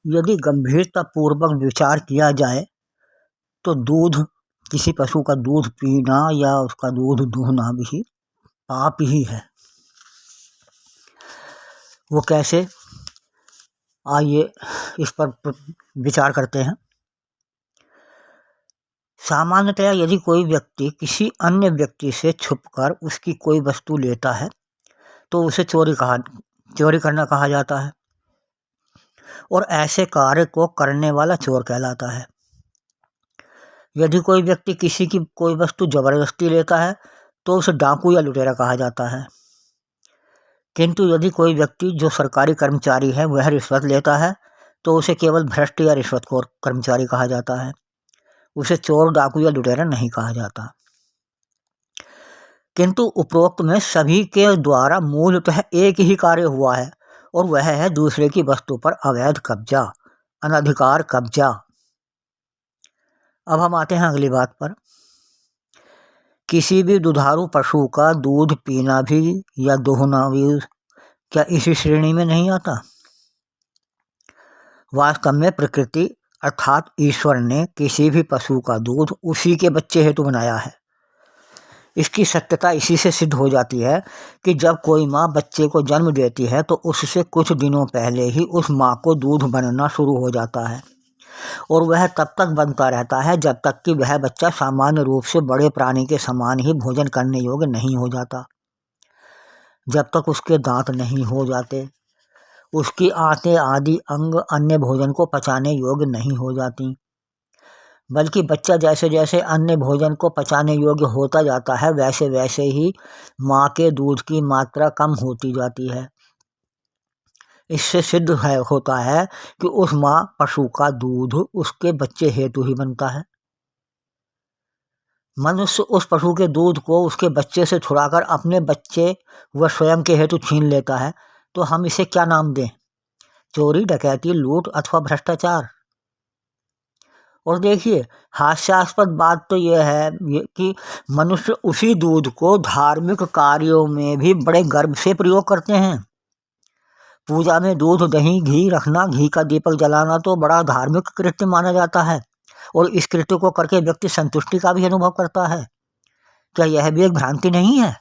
यदि गंभीरतापूर्वक विचार किया जाए तो किसी पशु का दूध पीना या उसका दूध दूहना भी पाप ही है। वो कैसे, आइए इस पर विचार करते हैं। सामान्यतया यदि कोई व्यक्ति किसी अन्य व्यक्ति से छुपकर उसकी कोई वस्तु लेता है तो उसे चोरी करना कहा जाता है और ऐसे कार्य को करने वाला चोर कहलाता है। यदि कोई व्यक्ति किसी की कोई वस्तु जबरदस्ती लेता है तो उसे डाकू या लुटेरा कहा जाता है। किंतु यदि कोई व्यक्ति जो सरकारी कर्मचारी है वह रिश्वत लेता है तो उसे केवल भ्रष्ट या रिश्वतखोर कर्मचारी कहा जाता है। उसे चोर, डाकू या लुटेरा नहीं कहा जाता। किंतु उपरोक्त में सभी के द्वारा मूलतः एक ही कार्य हुआ है और वह है दूसरे की वस्तु पर अवैध कब्जा, अनधिकार कब्जा। अब हम आते हैं अगली बात पर। किसी भी दुधारू पशु का दूध पीना भी या दोहना भी क्या इसी श्रेणी में नहीं आता? वास्तव में प्रकृति अर्थात ईश्वर ने किसी भी पशु का दूध उसी के बच्चे हेतु बनाया है। इसकी सत्यता इसी से सिद्ध हो जाती है कि जब कोई माँ बच्चे को जन्म देती है तो उससे कुछ दिनों पहले ही उस माँ को दूध बनना शुरू हो जाता है और वह तब तक बनता रहता है जब तक कि वह बच्चा सामान्य रूप से बड़े प्राणी के समान ही भोजन करने योग्य नहीं हो जाता। जब तक उसके दांत नहीं हो जाते, उसकी आंतें आदि अंग अन्य भोजन को पचाने योग्य नहीं हो जाती, बल्कि बच्चा जैसे जैसे अन्य भोजन को पचाने योग्य होता जाता है वैसे वैसे ही माँ के दूध की मात्रा कम होती जाती है। इससे सिद्ध होता है कि उस माँ पशु का दूध उसके बच्चे हेतु ही बनता है। मनुष्य उस पशु के दूध को उसके बच्चे से छुड़ाकर अपने बच्चे व स्वयं के हेतु छीन लेता है तो हम इसे क्या नाम दें? चोरी, डकैती, लूट अथवा भ्रष्टाचार। और देखिए, हास्यास्पद बात तो यह है कि मनुष्य उसी दूध को धार्मिक कार्यों में भी बड़े गर्व से प्रयोग करते हैं। पूजा में दूध, दही, घी रखना, घी का दीपक जलाना तो बड़ा धार्मिक कृत्य माना जाता है और इस कृत्य को करके व्यक्ति संतुष्टि का भी अनुभव करता है। क्या यह भी एक भ्रांति नहीं है?